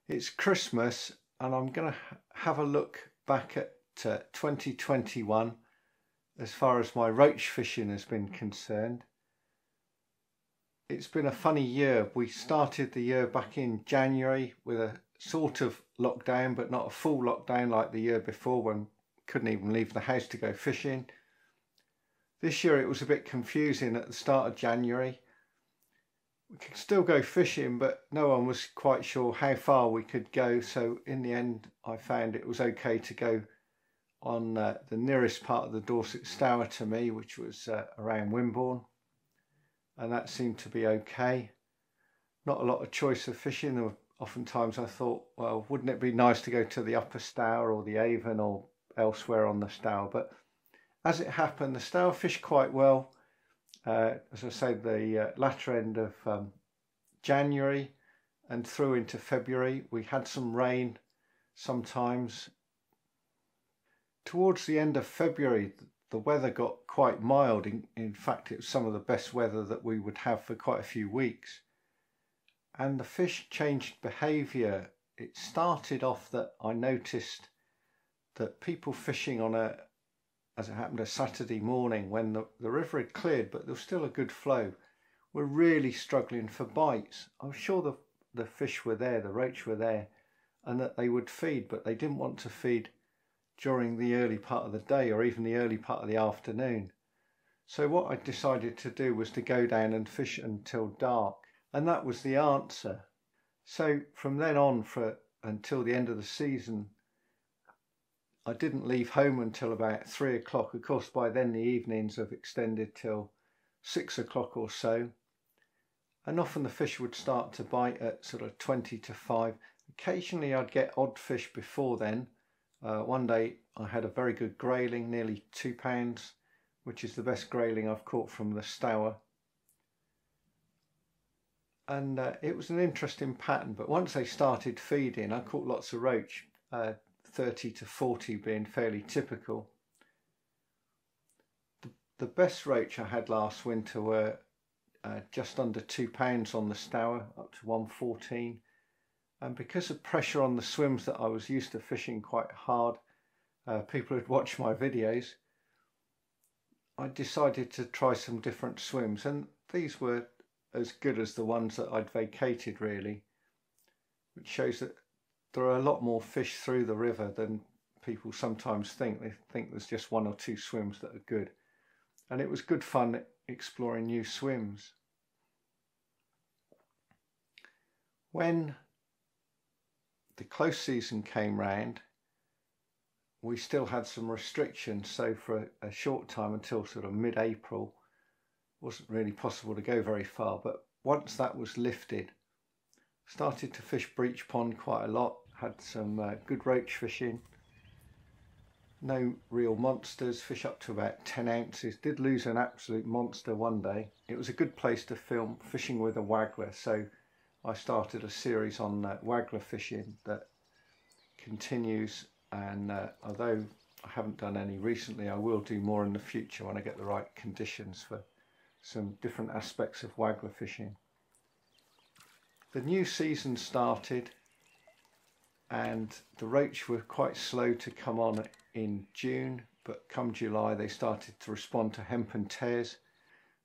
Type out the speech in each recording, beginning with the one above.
It's Christmas and I'm going to have a look back at 2021 as far as my roach fishing has been concerned. It's been a funny year. We started the year back in January with a sort of lockdown, but not a full lockdown like the year before when we couldn't even leave the house to go fishing. This year it was a bit confusing at the start of January. We could still go fishing, but no one was quite sure how far we could go. So in the end, I found it was okay to go on the nearest part of the Dorset Stour to me, which was around Wimborne. And that seemed to be okay. Not a lot of choice of fishing. Oftentimes I thought, well, wouldn't it be nice to go to the Upper Stour or the Avon or elsewhere on the Stour? But as it happened, the Stour fished quite well. As I said, the latter end of January and through into February. We had some rain sometimes. Towards the end of February, the weather got quite mild. In fact, it was some of the best weather that we would have for quite a few weeks. And the fish changed behaviour. It started off that I noticed that people fishing on as it happened, a Saturday morning when the river had cleared, but there was still a good flow, were really struggling for bites. I was sure the fish were there, the roach were there, and that they would feed, but they didn't want to feed during the early part of the day or even the early part of the afternoon. So what I decided to do was to go down and fish until dark, and that was the answer. So from then on until the end of the season, I didn't leave home until about 3 o'clock. Of course, by then the evenings have extended till 6 o'clock or so. And often the fish would start to bite at sort of 20 to 5. Occasionally I'd get odd fish before then. One day I had a very good grayling, nearly £2, which is the best grayling I've caught from the Stour. And it was an interesting pattern, but once they started feeding, I caught lots of roach. 30 to 40 being fairly typical. The best roach I had last winter were just under £2 on the Stour, up to 114. And because of pressure on the swims that I was used to fishing quite hard, people who'd watched my videos, I decided to try some different swims, and these were as good as the ones that I'd vacated really, which shows that there are a lot more fish through the river than people sometimes think. They think there's just 1 or 2 swims that are good. And it was good fun exploring new swims. When the close season came round, we still had some restrictions. So for a short time, until sort of mid-April, it wasn't really possible to go very far. But once that was lifted, started to fish Breach Pond quite a lot, had some good roach fishing, no real monsters, fish up to about 10 ounces, did lose an absolute monster one day. It was a good place to film fishing with a waggler, so I started a series on waggler fishing that continues, and although I haven't done any recently, I will do more in the future when I get the right conditions for some different aspects of waggler fishing. The new season started and the roach were quite slow to come on in June, but come July they started to respond to hempen tears,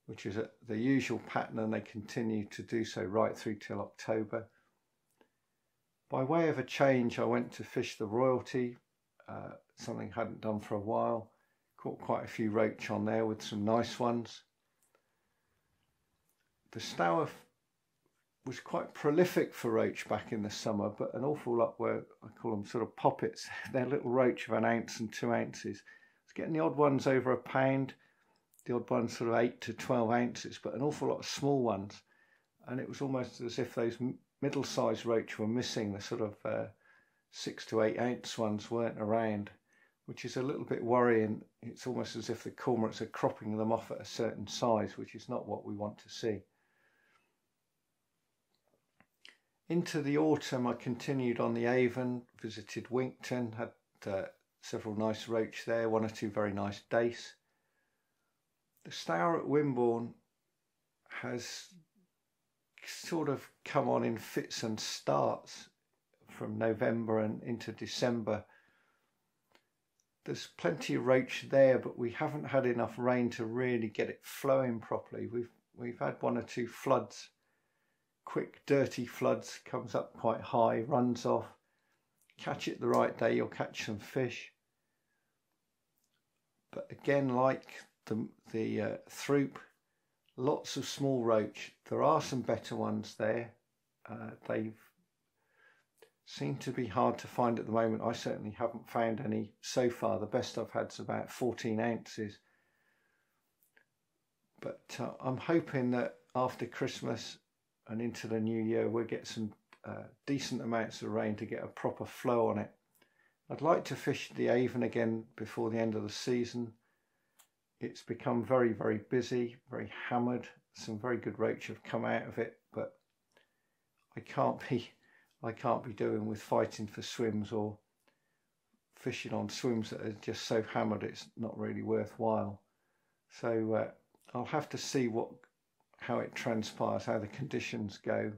which is the usual pattern, and they continue to do so right through till October. By way of a change, I went to fish the Royalty, something I hadn't done for a while. Caught quite a few roach on there with some nice ones. The Stour was quite prolific for roach back in the summer, but an awful lot were, I call them sort of poppets. They're little roach of 1 ounce and 2 ounces. I was getting the odd ones over £1, the odd ones sort of 8 to 12 ounces, but an awful lot of small ones. And it was almost as if those middle-sized roach were missing. The sort of 6 to 8 ounce ones weren't around, which is a little bit worrying. It's almost as if the cormorants are cropping them off at a certain size, which is not what we want to see. Into the autumn, I continued on the Avon, visited Wintle, had several nice roach there, 1 or 2 very nice dace. The Stour at Wimborne has sort of come on in fits and starts from November and into December. There's plenty of roach there, but we haven't had enough rain to really get it flowing properly. We've had one or two floods, quick dirty floods, comes up quite high, runs off. Catch it the right day, you'll catch some fish. But again, like the throop, lots of small roach. There are some better ones there. They've seem to be hard to find at the moment. I certainly haven't found any so far. The best I've had is about 14 ounces. But I'm hoping that after Christmas and into the new year we'll get some decent amounts of rain to get a proper flow on it. I'd like to fish the Avon again before the end of the season. It's become very, very busy, very hammered. Some very good roach have come out of it, but I can't be doing with fighting for swims or fishing on swims that are just so hammered it's not really worthwhile. So I'll have to see how it transpires, how the conditions go.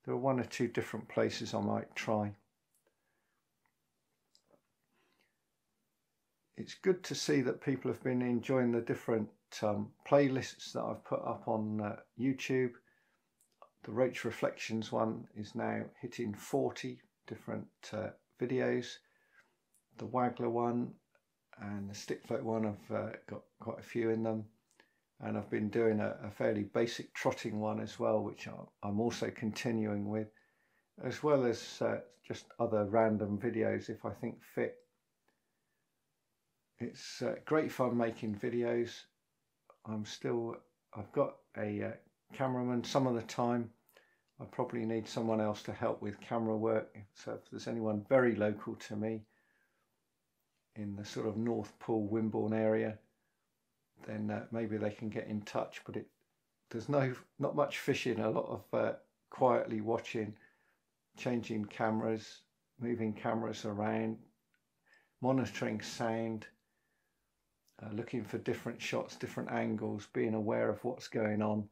There are one or two different places I might try. It's good to see that people have been enjoying the different playlists that I've put up on YouTube. The Roach Reflections one is now hitting 40 different videos. The Waggler one and the Stick Float one have got quite a few in them. And I've been doing a fairly basic trotting one as well, which I'm also continuing with, as well as just other random videos if I think fit. It's great fun making videos. I've got a cameraman some of the time. I probably need someone else to help with camera work. So if there's anyone very local to me in the sort of North Pool, Wimborne area, then maybe they can get in touch. But there's not much fishing, a lot of quietly watching, changing cameras, moving cameras around, monitoring sound, looking for different shots, different angles, being aware of what's going on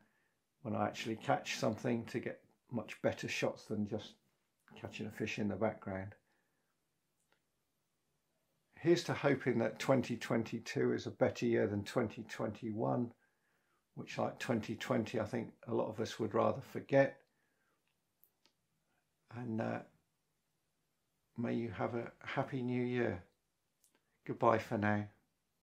when I actually catch something to get much better shots than just catching a fish in the background. Here's to hoping that 2022 is a better year than 2021, which, like 2020, I think a lot of us would rather forget. And may you have a happy new year. Goodbye for now.